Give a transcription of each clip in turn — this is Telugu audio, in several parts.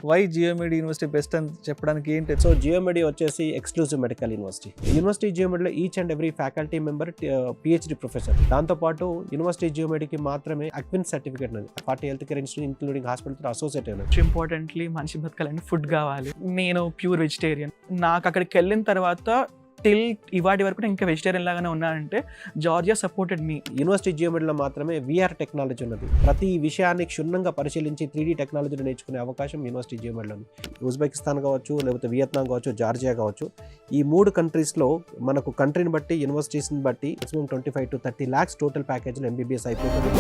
వై జియోమెడ్ యూనివర్సిటీ బెస్ట్ అని చెప్పడానికి ఏంటి? సో జియోమెడ్ వచ్చేసి ఎక్స్క్లూజివ్ మెడికల్ యూనివర్సిటీ జియోమెడ్లో each and every faculty member PhD professor. దాంతోపాటు యూనివర్సిటీ జియోమెడ్కి మాత్రమే అక్విన్ సర్టిఫికేట్ ఉంది. 40 హెల్త్ కేర్ ఇన్స్టిట్యూట్ ఇంక్లూడింగ్ హాస్పిటల్తో అసోసియేట్ అయినది. ఇంపార్టెంట్లీ మనిషి బతకాలని ఫుడ్ కావాలి. నేను ప్యూర్ వెజిటేరియన్. నాకు అక్కడికి వెళ్ళిన తర్వాత టిల్ ఇవాటి వరకు ఇంకా వెజిటేరియన్ లాగానే ఉన్నానంటే జార్జియా సపోర్టెడ్ మీ. యూనివర్సిటీ జియోమెడ్లో మాత్రమే VR టెక్నాలజీ ఉన్నది. ప్రతి విషయాన్ని క్షుణ్ణంగా పరిశీలించి 3D టెక్నాలజీని నేర్చుకునే అవకాశం యూనివర్సిటీ జియోమెడ్లో ఉంది. ఉజ్బెకిస్తాన్ కావచ్చు, లేకపోతే వియత్నాం కావచ్చు, జార్జియా కావచ్చు, ఈ 3 కంట్రీస్లో మనకు కంట్రీని బట్టి యూనివర్సిటీస్ని బట్టి maximum 25 to 30 lakhs టోటల్ ప్యాకేజ్లో MBBS అయిపోతుంది.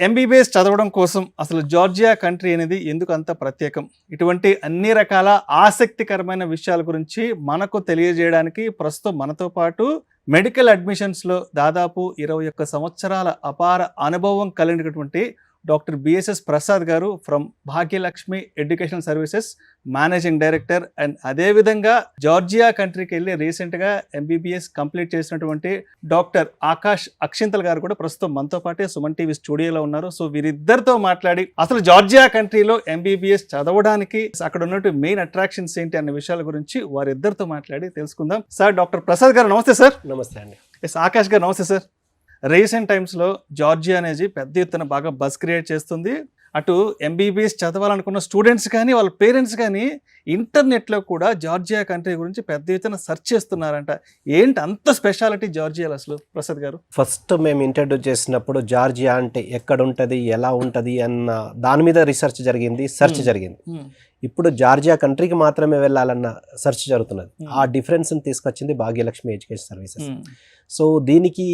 MBBS చదవడం కోసం అసలు జార్జియా కంట్రీ అనేది ఎందుకు అంత ప్రత్యేకం? ఇటువంటి అన్ని రకాల ఆసక్తికరమైన విషయాల గురించి మనకు తెలియజేయడానికి ప్రస్తుతం మనతో పాటు మెడికల్ అడ్మిషన్స్లో దాదాపు 21 సంవత్సరాల అపార అనుభవం కలిగినటువంటి డాక్టర్ BSS ప్రసాద్ గారు from Bhagyalakshmi education services managing director. And అదేవిధంగా జార్జియా కంట్రీకి వెళ్ళి రీసెంట్గా MBBS కంప్లీట్ చేసినటువంటి డాక్టర్ ఆకాష్ అక్షింతల్ గారు కూడా ప్రస్తుతం మనతో పాటే సుమన్ టీవీ స్టూడియోలో ఉన్నారు. సో వీరిద్దరితో మాట్లాడి అసలు జార్జియా కంట్రీలో MBBS చదవడానికి అక్కడ ఉన్నటువంటి మెయిన్ అట్రాక్షన్స్ ఏంటి అనే విషయాల గురించి వారిద్దరితో మాట్లాడి తెలుసుకుందాం. సార్, డాక్టర్ ప్రసాద్ గారు నమస్తే సార్. నమస్తే అండి. ఎస్, ఆకాష్ గారు నమస్తే సార్. రీసెంట్ టైమ్స్లో జార్జియా అనేది పెద్ద ఎత్తున బాగా బజ్ క్రియేట్ చేస్తుంది. అటు MBBS చదవాలనుకున్న స్టూడెంట్స్ కానీ వాళ్ళ పేరెంట్స్ కానీ ఇంటర్నెట్లో కూడా జార్జియా కంట్రీ గురించి పెద్ద ఎత్తున సెర్చ్ చేస్తున్నారంట. ఏంటి అంత స్పెషాలిటీ జార్జియాలో అసలు ప్రసాద్ గారు? ఫస్ట్ మేము ఇంట్రడ్యూస్ చేసినప్పుడు జార్జియా అంటే ఎక్కడ ఉంటుంది, ఎలా ఉంటుంది అన్న దాని మీద రీసెర్చ్ జరిగింది. ఇప్పుడు జార్జియా కంట్రీకి మాత్రమే వెళ్ళాలన్న సెర్చ్ జరుగుతున్నది. ఆ డిఫరెన్స్ని తీసుకొచ్చింది భాగ్యలక్ష్మి ఎడ్యుకేషన్ సర్వీసెస్. సో దీనికి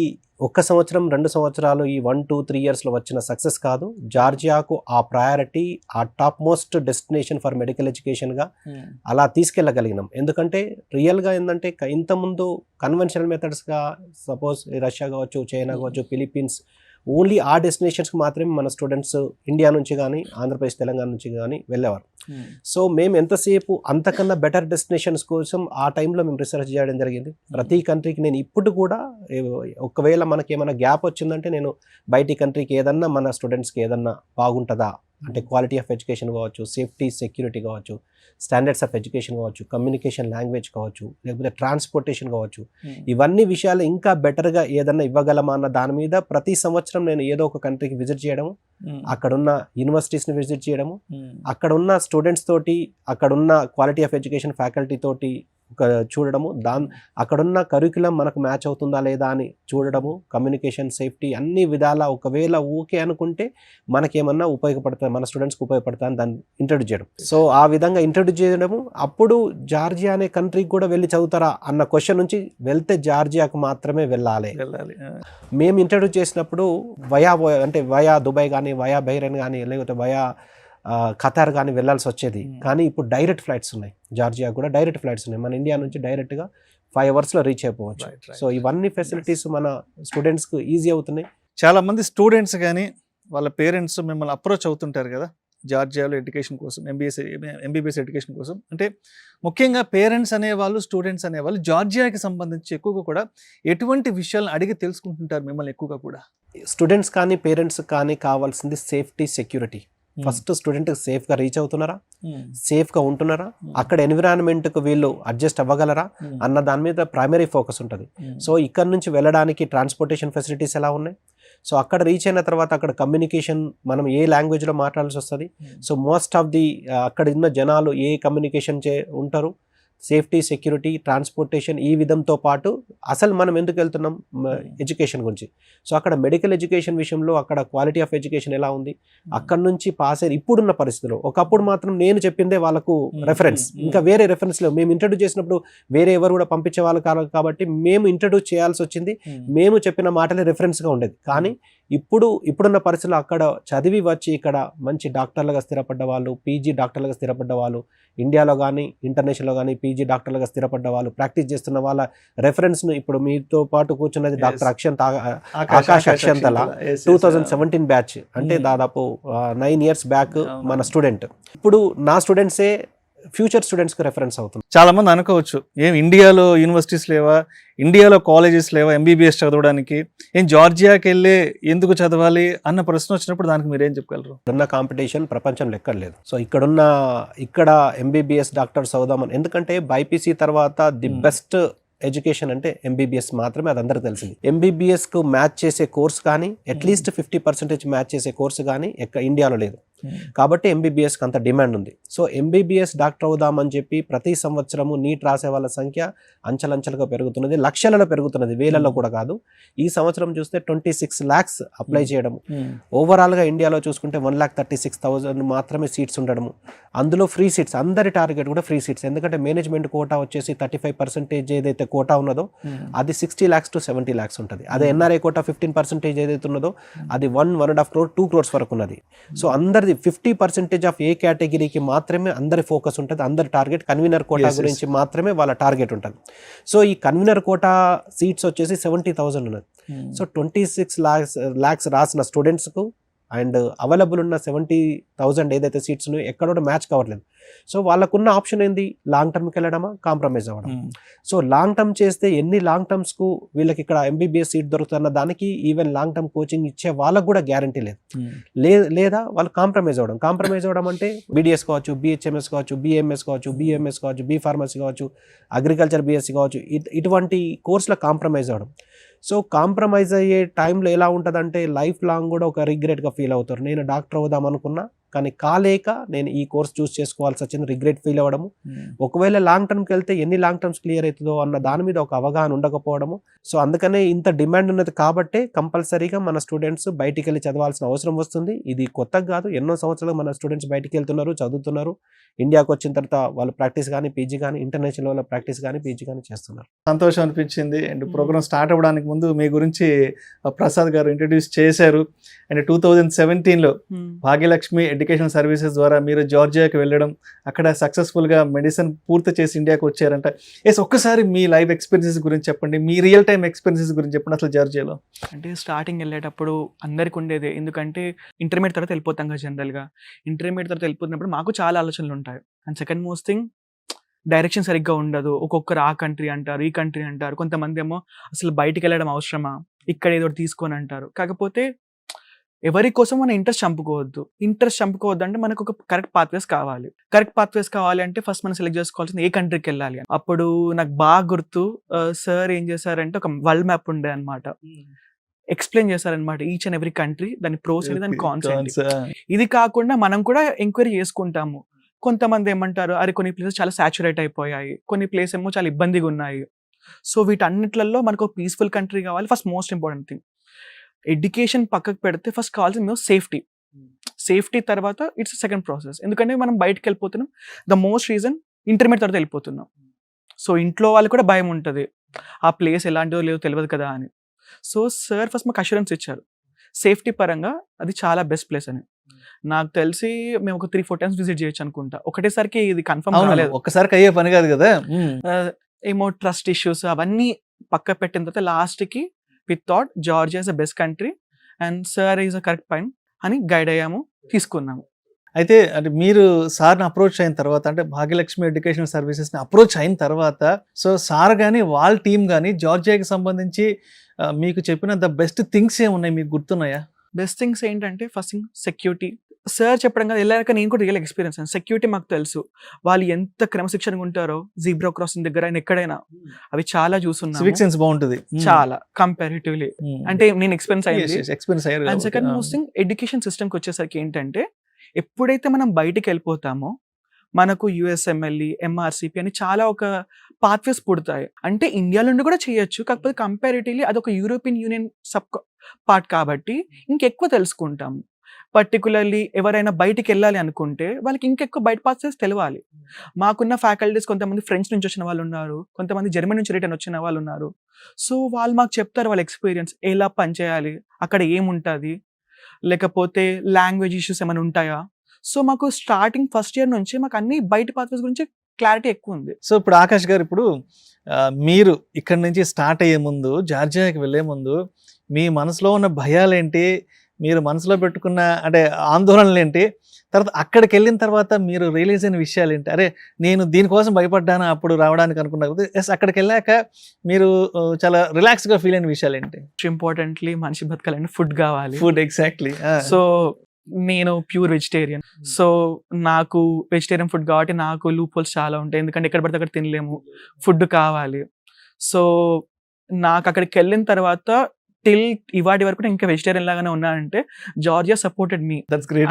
1 సంవత్సరం 2 సంవత్సరాలు ఈ 1-2-3 yearsలో వచ్చిన సక్సెస్ కాదు. జార్జియాకు ఆ ప్రయారిటీ, ఆ top most destination for medical ఎడ్యుకేషన్గా అలా తీసుకెళ్ళగలిగినాం. ఎందుకంటే రియల్గా ఏంటంటే ఇంతకుముందు కన్వెన్షనల్ మెథడ్స్గా సపోజ్ రష్యా కావచ్చు, చైనా కావచ్చు, ఫిలిప్పీన్స్, ఓన్లీ ఆ డెస్టినేషన్స్కి మాత్రమే మన స్టూడెంట్స్ ఇండియా నుంచి కానీ ఆంధ్రప్రదేశ్ తెలంగాణ నుంచి కానీ వెళ్ళేవారు. సో మేము ఎంతసేపు అంతకన్నా బెటర్ డెస్టినేషన్స్ కోసం ఆ టైంలో మేము రీసెర్చ్ చేయడం జరిగింది. ప్రతి కంట్రీకి నేను ఇప్పుడు కూడా ఒకవేళ మనకి ఏమైనా గ్యాప్ వచ్చిందంటే నేను బయటి కంట్రీకి ఏదన్నా మన స్టూడెంట్స్కి ఏదన్నా బాగుంటుందా అంటే క్వాలిటీ ఆఫ్ ఎడ్యుకేషన్ కావచ్చు, సేఫ్టీ సెక్యూరిటీ కావచ్చు, స్టాండర్డ్స్ ఆఫ్ ఎడ్యుకేషన్ కావచ్చు, కమ్యూనికేషన్ లాంగ్వేజ్ కావచ్చు, లేకపోతే ట్రాన్స్పోర్టేషన్ కావచ్చు, ఇవన్నీ విషయాలు ఇంకా బెటర్గా ఏదన్నా ఇవ్వగలమా అన్న దాని మీద ప్రతి సంవత్సరం నేను ఏదో ఒక కంట్రీకి విజిట్ చేయడము, అక్కడున్న యూనివర్సిటీస్ని విజిట్ చేయడము, అక్కడున్న స్టూడెంట్స్ తోటి, అక్కడున్న క్వాలిటీ ఆఫ్ ఎడ్యుకేషన్ ఫ్యాకల్టీ తోటి చూడడము, అక్కడున్న కరిక్యులం మనకు మ్యాచ్ అవుతుందా లేదా అని చూడడము, కమ్యూనికేషన్, సేఫ్టీ అన్ని విధాల ఒకవేళ ఓకే అనుకుంటే మనకేమన్నా ఉపయోగపడుతుంది, మన స్టూడెంట్స్కి ఉపయోగపడుతుంది అని దాన్ని ఇంట్రడ్యూస్ చేయడం. సో ఆ విధంగా ఇంట్రడ్యూస్ చేయడము. అప్పుడు జార్జియా అనే కంట్రీకి కూడా వెళ్ళి చదువుతారా అన్న క్వశ్చన్ నుంచి వెళ్తే జార్జియాకు మాత్రమే వెళ్ళాలి. మేము ఇంట్రడ్యూస్ చేసినప్పుడు వయా దుబాయ్ కానీ, వయా బహ్రెయిన్ కానీ, లేకపోతే వయా ఖతార్ కానీ వెళ్ళాల్సి వచ్చేది. కానీ ఇప్పుడు డైరెక్ట్ ఫ్లైట్స్ ఉన్నాయి. జార్జియా కూడా డైరెక్ట్ ఫ్లైట్స్ ఉన్నాయి. మన ఇండియా నుంచి డైరెక్ట్గా 5 hours రీచ్ అయిపోవచ్చు. సో ఇవన్నీ ఫెసిలిటీస్ మన స్టూడెంట్స్కి ఈజీ అవుతున్నాయి. చాలామంది స్టూడెంట్స్ కానీ వాళ్ళ పేరెంట్స్ మిమ్మల్ని అప్రోచ్ అవుతుంటారు కదా జార్జియాలో ఎడ్యుకేషన్ కోసం, MBBS ఎడ్యుకేషన్ కోసం. అంటే ముఖ్యంగా పేరెంట్స్ అనేవాళ్ళు, స్టూడెంట్స్ అనేవాళ్ళు జార్జియాకి సంబంధించి ఎక్కువగా కూడా ఎటువంటి విషయాలను అడిగి తెలుసుకుంటుంటారు మిమ్మల్ని ఎక్కువగా కూడా? స్టూడెంట్స్ కానీ పేరెంట్స్ కానీ కావాల్సింది సేఫ్టీ, సెక్యూరిటీ. ఫస్ట్ స్టూడెంట్కి సేఫ్గా రీచ్ అవుతున్నారా, సేఫ్గా ఉంటున్నారా, అక్కడ ఎన్విరాన్మెంట్కి వీళ్ళు అడ్జస్ట్ అవ్వగలరా అన్న దాని మీద ప్రైమరీ ఫోకస్ ఉంటుంది. సో ఇక్కడ నుంచి వెళ్ళడానికి ట్రాన్స్పోర్టేషన్ ఫెసిలిటీస్ ఎలా ఉన్నాయి, సో అక్కడ రీచ్ అయిన తర్వాత అక్కడ కమ్యూనికేషన్ మనం ఏ లాంగ్వేజ్లో మాట్లాడాల్సి వస్తుంది, సో మోస్ట్ ఆఫ్ ది అక్కడ ఉన్న జనాలు ఏ కమ్యూనికేషన్ ఉంటారు, సేఫ్టీ, సెక్యూరిటీ, ట్రాన్స్పోర్టేషన్, ఈ విధంతో పాటు అసలు మనం ఎందుకు వెళ్తున్నాం ఎడ్యుకేషన్ గురించి. సో అక్కడ మెడికల్ ఎడ్యుకేషన్ విషయంలో అక్కడ క్వాలిటీ ఆఫ్ ఎడ్యుకేషన్ ఎలా ఉంది, అక్కడ నుంచి పాస్ అయ్యి ఇప్పుడున్న పరిస్థితుల్లో. ఒకప్పుడు మాత్రం నేను చెప్పిందే వాళ్ళకు రెఫరెన్స్, ఇంకా వేరే రెఫరెన్స్ లేవు. మేము ఇంట్రడ్యూస్ చేసినప్పుడు వేరే ఎవరు కూడా పంపించే వాళ్ళు కాదు కాబట్టి మేము ఇంట్రడ్యూస్ చేయాల్సి వచ్చింది. మేము చెప్పిన మాటలే రెఫరెన్స్గా ఉండేది. కానీ ఇప్పుడున్న పరిస్థితుల్లో అక్కడ చదివి వచ్చి ఇక్కడ మంచి డాక్టర్లుగా స్థిరపడ్డ వాళ్ళు, పీజీ డాక్టర్లుగా స్థిరపడ్డ వాళ్ళు, ఇండియాలో కానీ ఇంటర్నేషనల్లో కానీ పీజీ డాక్టర్లుగా స్థిరపడ్డ వాళ్ళు, ప్రాక్టీస్ చేస్తున్న వాళ్ళ రెఫరెన్స్ను ఇప్పుడు మీతో పాటు కూర్చున్నది డాక్టర్ ఆకాష్ అక్షంతల 2017 బ్యాచ్, అంటే దాదాపు 9 years బ్యాక్ మన స్టూడెంట్. ఇప్పుడు నా స్టూడెంట్సే ఫ్యూచర్ స్టూడెంట్స్కి రెఫరెన్స్ అవుతుంది. చాలా మంది అనుకోవచ్చు, ఏం ఇండియాలో యూనివర్సిటీస్ లేవా, ఇండియాలో కాలేజెస్ లేవా ఎంబీబీఎస్ చదవడానికి, ఏం జార్జియాకి వెళ్ళి ఎందుకు చదవాలి అన్న ప్రశ్న వచ్చినప్పుడు దానికి మీరేం చెప్పగలరు? ఉన్న కాంపిటీషన్ ప్రపంచంలో ఎక్కడ లేదు. సో ఇక్కడ ఎంబీబీఎస్ డాక్టర్స్ అవుదామని, ఎందుకంటే బైపీసీ తర్వాత ది బెస్ట్ ఎడ్యుకేషన్ అంటే ఎంబీబీఎస్ మాత్రమే, అది అందరికీ తెలిసింది. ఎంబీబీఎస్కు మ్యాచ్ చేసే కోర్స్ కానీ అట్లీస్ట్ 50% మ్యాచ్ చేసే కోర్సు కానీ ఇండియాలో లేదు. కాబట్టి ఎంబీబీఎస్కి అంత డిమాండ్ ఉంది. సో ఎంబీబీఎస్ డాక్టర్ అవుదామని చెప్పి ప్రతి సంవత్సరము నీట్ రాసే వాళ్ళ సంఖ్య అంచెలంచెలుగా పెరుగుతున్నది, లక్షలలో పెరుగుతున్నది, వేలల్లో కూడా కాదు. ఈ సంవత్సరం చూస్తే 26 lakhs అప్లై చేయడం. ఓవరాల్గా ఇండియాలో చూసుకుంటే 1,36,000 మాత్రమే సీట్స్ ఉండడము, అందులో ఫ్రీ సీట్స్, అందరి టార్గెట్ కూడా ఫ్రీ సీట్స్. ఎందుకంటే మేనేజ్మెంట్ కోటా వచ్చేసి 35% ఏదైతే కోటా ఉన్నదో అది 60 lakhs to 70 lakhs ఉంటుంది. అదే ఎన్ఆర్ఐ కోటా 15% ఏదైతే ఉన్నదో అది 1.5 crore 2 crores వరకు ఉన్నది. సో అందరిది 50% ఆఫ్ ఏ కేటగిరీకి మాత్రమే అందరి ఫోకస్ ఉంటుంది, అందరి టార్గెట్ కన్వీనర్ కోటా గురించి మాత్రమే వాళ్ళ టార్గెట్ ఉంటుంది. సో ఈ కన్వీనర్ కోటా సీట్స్ వచ్చేసి 70,000 ఉన్నది. సో 26 lakhs రాసిన స్టూడెంట్స్కు అండ్ అవైలబుల్ ఉన్న 70,000 ఏదైతే సీట్స్ ఉన్నాయో ఎక్కడ కూడా మ్యాచ్ కావట్లేదు. సో వాళ్ళకున్న ఆప్షన్ ఏంది, లాంగ్ టర్మ్కి వెళ్ళడమా, కాంప్రమైజ్ అవ్వడం. సో లాంగ్ టర్మ్ చేస్తే ఎన్ని లాంగ్ టర్మ్స్కు వీళ్ళకి ఇక్కడ ఎంబీబీఎస్ సీట్ దొరుకుతున్న దానికి ఈవెన్ లాంగ్ టర్మ్ కోచింగ్ ఇచ్చే వాళ్ళకు కూడా గ్యారంటీ లేదు. లేదా వాళ్ళు కాంప్రమైజ్ అవ్వడం అంటే బీడీఎస్ కావచ్చు, బీహెచ్ఎంఎస్ కావచ్చు, బీఎంఎస్ కావచ్చు, బీఎంఎస్ కావచ్చు, బీ ఫార్మసీ కావచ్చు, అగ్రికల్చర్ బీఎస్సీ కావచ్చు, ఇటువంటి కోర్సులో కాంప్రమైజ్ అవ్వడం. సో కాంప్రమైజ్ అయ్యే టైంలో ఎలా ఉంటుందంటే లైఫ్ లాంగ్ కూడా ఒక రిగ్రెట్గా ఫీల్ అవుతారు. నేను డాక్టర్ అవుదాం అనుకున్నా కానీ కాలేక నేను ఈ కోర్స్ చూస్ చేసుకోవాల్సి వచ్చింది, రిగ్రెట్ ఫీల్ అవ్వడము. ఒకవేళ లాంగ్ టర్మ్కి వెళ్తే ఎన్ని లాంగ్ టర్మ్స్ క్లియర్ అవుతుందో అన్న దాని మీద ఒక అవగాహన ఉండకపోవడము. సో అందుకనే ఇంత డిమాండ్ ఉన్నది కాబట్టి కంపల్సరీగా మన స్టూడెంట్స్ బయటికి వెళ్ళి చదవాల్సిన అవసరం వస్తుంది. ఇది కొత్తగా కాదు, ఎన్నో సంవత్సరాలు మన స్టూడెంట్స్ బయటికి వెళ్తున్నారు, చదువుతున్నారు. ఇండియాకి వచ్చిన తర్వాత వాళ్ళు ప్రాక్టీస్ కానీ పీజీ కానీ ఇంటర్నేషనల్ లెవెల్లో ప్రాక్టీస్ కానీ పీజీ కానీ చేస్తున్నారు. సంతోషం అనిపించింది. అండ్ ప్రోగ్రామ్ స్టార్ట్ అవ్వడానికి ముందు మీ గురించి ప్రసాద్ గారు ఇంట్రడ్యూస్ చేశారు. అండ్ 2017లో భాగ్యలక్ష్మి ఎడ్యుకేషన్ సర్వీసెస్ ద్వారా మీరు జార్జియాకి వెళ్ళడం, అక్కడ సక్సెస్ఫుల్గా మెడిసిన్ పూర్తి చేసి ఇండియాకి వచ్చారంట. ఒక్కసారి మీ లైఫ్ ఎక్స్పీరియన్సెస్ గురించి చెప్పండి, మీ రియల్ టైమ్ ఎక్స్పీరియన్సెస్ గురించి చెప్పండి. అసలు జార్జియాలో అంటే స్టార్టింగ్ వెళ్ళేటప్పుడు అందరికి ఉండేది, ఎందుకంటే ఇంటర్మీడియట్ తర్వాత వెళ్ళిపోతాం కదా జనరల్గా. ఇంటర్మీడియట్ తర్వాత వెళ్ళిపోతున్నప్పుడు మాకు చాలా ఆలోచనలు ఉంటాయి. And second most thing, direction సరిగ్గా ఉండదు. ఒక్కొక్కరు ఆ కంట్రీ అంటారు, ఈ కంట్రీ అంటారు. కొంతమంది ఏమో అసలు బయటికి వెళ్ళడం అవసరమా, ఇక్కడ ఏదో తీసుకొని అంటారు. కాకపోతే ఎవరి కోసం మనం ఇంట్రెస్ట్ చంపుకోవద్దు అంటే మనకు ఒక కరెక్ట్ పాత్వేస్ కావాలి అంటే ఫస్ట్ మనం సెలెక్ట్ చేసుకోవాల్సింది ఏ కంట్రీకి వెళ్ళాలి అని. అప్పుడు నాకు బాగా గుర్తు, సార్ ఏం చేశారంటే ఒక వరల్డ్ మ్యాప్ ఉండే అనమాట, ఎక్స్ప్లెయిన్ చేశారనమాట ఈచ్ అండ్ ఎవ్రీ కంట్రీ, దాని ప్రోస్ ఏంటి, దాని కాన్స్ ఏంటి. ఇది కాకుండా మనం కూడా ఎంక్వైరీ చేసుకుంటాము. కొంతమంది ఏమంటారు, అరే కొన్ని ప్లేసెస్ చాలా సాచురేట్ అయిపోయాయి, కొన్ని ప్లేస్ ఏమో చాలా ఇబ్బందిగా ఉన్నాయి. సో వీటన్నిట్లలో మనకు పీస్ఫుల్ కంట్రీ కావాలి. First most important thing education పక్కకు పెడితే ఫస్ట్ కావాల్సింది మేము సేఫ్టీ తర్వాత ఇట్స్ సెకండ్ ప్రాసెస్. ఎందుకంటే మనం బయటకు వెళ్ళిపోతున్నాం, ద మోస్ట్ రీజన్ ఇంటర్మీడియట్ తర్వాత వెళ్ళిపోతున్నాం. సో ఇంట్లో వాళ్ళు కూడా భయం ఉంటుంది, ఆ ప్లేస్ ఎలాంటిదో లేదో తెలియదు కదా అని. సో సార్ ఫస్ట్ మాకు అష్యూరెన్స్ ఇచ్చారు సేఫ్టీ పరంగా అది చాలా బెస్ట్ ప్లేస్ అని. నాకు తెలిసి మేము ఒక 3-4 times విజిట్ చేయొచ్చు అనుకుంటా. ఒకటేసరికి ఇది కన్ఫర్మ్ కాలేదు, ఒక్కసారికి అయ్యే పని కాదు కదా. ఏమో ట్రస్ట్ ఇష్యూస్ అవన్నీ పక్క పెట్టిన తర్వాత లాస్ట్కి we thought Georgia is the best country and sir is a correct point అని గైడ్ అయ్యాము, తీసుకున్నాము. అయితే అంటే మీరు సార్ని అప్రోచ్ అయిన తర్వాత, అంటే భాగ్యలక్ష్మి ఎడ్యుకేషన్ సర్వీసెస్ని అప్రోచ్ అయిన తర్వాత, సో సార్ కానీ వాళ్ళ టీం కానీ జార్జియాకి సంబంధించి మీకు చెప్పిన ద బెస్ట్ థింగ్స్ ఏమున్నాయి, మీకు గుర్తున్నాయా? బెస్ట్ థింగ్స్ ఏంటంటే ఫస్ట్ థింగ్ సెక్యూరిటీ. సార్ చెప్పడం కదా, వెళ్ళాక నేను కూడా రియల్ ఎక్స్పీరియన్స్ అయ్యాను. సెక్యూరిటీ మాకు తెలుసు, వాళ్ళు ఎంత క్రమశిక్షణగా ఉంటారో జీబ్రా క్రాసింగ్ దగ్గర అయినా ఎక్కడైనా, అవి చాలా చూస్తున్నాను. సివిక్ సెన్స్ బాగుంటుంది చాలా కంపారిటివ్లీ, అంటే నేను ఎక్స్పీరియన్స్ అయ్యాను. And second most thing education సిస్టమ్కి వచ్చేసరికి ఏంటంటే ఎప్పుడైతే మనం బయటికి వెళ్ళిపోతామో మనకు యుఎస్ఎంఎల్ఈ, ఎంఆర్సిపి అని చాలా ఒక పాత్వేస్ పుడతాయి. అంటే ఇండియాలో నుండి కూడా చేయొచ్చు, కాకపోతే కంపారిటివ్లీ అదొక యూరోపియన్ యూనియన్ సబ్ పార్ట్ కాబట్టి ఇంకెక్కువ తెలుసుకుంటాము. పర్టికులర్లీ ఎవరైనా బయటికి వెళ్ళాలి అనుకుంటే వాళ్ళకి ఇంకెక్కువ బయట పాసెస్ తెలియాలి. మాకున్న ఫ్యాకల్టీస్ కొంతమంది ఫ్రెంచ్ నుంచి వచ్చిన వాళ్ళు ఉన్నారు, కొంతమంది జర్మనీ నుంచి రిటర్న్ వచ్చిన వాళ్ళు ఉన్నారు. సో వాళ్ళు మాకు చెప్తారు వాళ్ళ ఎక్స్పీరియన్స్, ఎలా పనిచేయాలి, అక్కడ ఏముంటుంది, లేకపోతే లాంగ్వేజ్ ఇష్యూస్ ఏమైనా ఉంటాయా. సో మాకు స్టార్టింగ్ ఫస్ట్ ఇయర్ నుంచి మాకు అన్ని బయట పాత్వేస్ గురించి క్లారిటీ ఎక్కువ ఉంది. సో ఇప్పుడు ఆకాష్ గారు, ఇప్పుడు మీరు ఇక్కడ నుంచి స్టార్ట్ అయ్యే ముందు, జార్జియాకి వెళ్ళే ముందు మీ మనసులో ఉన్న భయాలేంటి, మీరు మనసులో పెట్టుకున్న అంటే ఆందోళనలు ఏంటి, తర్వాత అక్కడికి వెళ్ళిన తర్వాత మీరు రియలైజ్ అయిన విషయాలు ఏంటి? అరే నేను దీనికోసం భయపడ్డాను అప్పుడు రావడానికి అనుకున్నారు, ఎస్ అక్కడికి వెళ్ళాక మీరు చాలా రిలాక్స్గా ఫీల్ అయిన విషయాలు ఏంటి? ఇంపార్టెంట్లీ మనిషి బతకాలంటే ఫుడ్ కావాలి. Food, exactly. సో నేను ప్యూర్ వెజిటేరియన్. సో నాకు వెజిటేరియన్ ఫుడ్ కాబట్టి నాకు లూప్ హోల్స్ చాలా ఉంటాయి, ఎందుకంటే ఎక్కడ పడితే అక్కడ తినలేము, ఫుడ్ కావాలి. సో నాకు అక్కడికి వెళ్ళిన తర్వాత టిల్ ఇవాటి వరకు ఇంకా వెజిటేరియన్ లాగానే ఉన్నానంటే జార్జియా సపోర్టెడ్ మీ.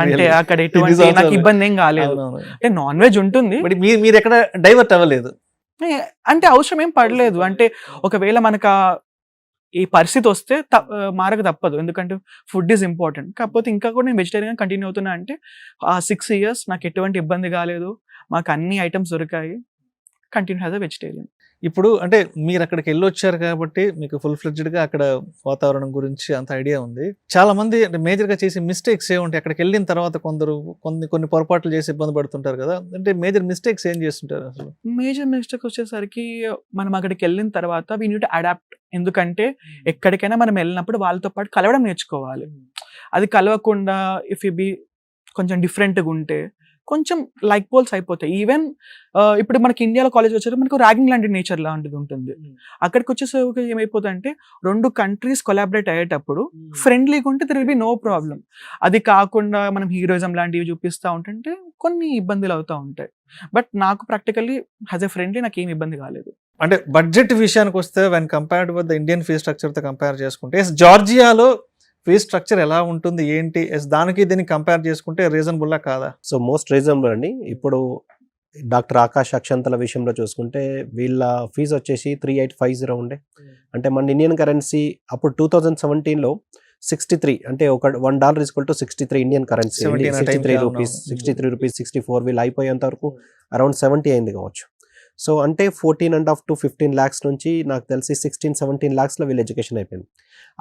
అంటే అక్కడ ఎటువంటి నాకు ఇబ్బంది ఏం కాలేదు. అంటే నాన్ వెజ్ ఉంటుంది, మీరు ఎక్కడ డైవర్ట్ అవ్వలేదు, అంటే అవసరం ఏం పడలేదు. అంటే ఒకవేళ మనకు ఈ పరిస్థితి వస్తే మారక తప్పదు, ఎందుకంటే ఫుడ్ ఈజ్ ఇంపార్టెంట్. కాకపోతే ఇంకా కూడా నేను వెజిటేరియన్ కంటిన్యూ అవుతున్నా అంటే ఆ 6 years నాకు ఎటువంటి ఇబ్బంది కాలేదు, మాకు అన్ని ఐటమ్స్ దొరికాయి, కంటిన్యూ యాజ్ అ వెజిటేరియన్. ఇప్పుడు అంటే మీరు అక్కడికి వెళ్ళొచ్చారు కాబట్టి మీకు ఫుల్ ఫ్లెడ్జ్డ్గా అక్కడ వాతావరణం గురించి అంత ఐడియా ఉంది. చాలా మంది అంటే మేజర్గా చేసే మిస్టేక్స్ ఏముంటాయి అక్కడికి వెళ్ళిన తర్వాత? కొందరు కొన్ని పొరపాట్లు చేసి ఇబ్బంది పడుతుంటారు కదా, అంటే మేజర్ మిస్టేక్స్ ఏం చేస్తుంటారు అసలు? మేజర్ మిస్టేక్ వచ్చేసరికి మనం అక్కడికి వెళ్ళిన తర్వాత వీ నీడ్ టు అడాప్ట్. ఎందుకంటే ఎక్కడికైనా మనం వెళ్ళినప్పుడు వాళ్ళతో పాటు కలవడం నేర్చుకోవాలి. అది కలవకుండా ఇఫ్ యూ బీ కొంచెం డిఫరెంట్గా ఉంటే కొంచెం లైక్ పోల్స్ అయిపోతాయి. ఈవెన్ ఇప్పుడు మనకి ఇండియాలో కాలేజ్ వచ్చేది మనకు ర్యాగింగ్ లాంటి నేచర్ లాంటిది ఉంటుంది. అక్కడికి వచ్చేసరికి ఏమైపోతుందంటే 2 countries కొలాబరేట్ అయ్యేటప్పుడు ఫ్రెండ్లీగా ఉంటే there will be no problem. అది కాకుండా మనం హీరోయిజం లాంటివి చూపిస్తూ ఉంటుంటే కొన్ని ఇబ్బందులు అవుతూ ఉంటాయి. బట్ నాకు ప్రాక్టికల్లీ యాజ్ ఎ ఫ్రెండ్లీ నాకు ఏమి ఇబ్బంది కాలేదు. అంటే బడ్జెట్ విషయానికి వస్తే when compared with the Indian fee స్ట్రక్చర్తో కంపేర్ చేసుకుంటే జార్జియాలో ఫీ స్ట్రక్చర్ ఎలా ఉంటుంది ఏంటి, దానికి దీనికి కంపేర్ చేసుకుంటే రీజనబుల్లా కాదా? సో మోస్ట్ రీజనబుల్ అండి. ఇప్పుడు డాక్టర్ ఆకాష్ అక్షంతల విషయంలో చూసుకుంటే వీళ్ళ ఫీజు వచ్చేసి 3850 ఉండే. అంటే మన ఇండియన్ కరెన్సీ అప్పుడు 2017లో 63, అంటే $1 = 63 ఇండియన్ కరెన్సీ, 63 రూపీస్, 64 వీళ్ళు అయిపోయేంత వరకు అరౌండ్ 70 అయింది కావచ్చు. సో అంటే 14.5 to 15 lakhs నుంచి నాకు తెలిసి 16-17 lakhsలో వీళ్ళ ఎడ్యుకేషన్ అయిపోయింది.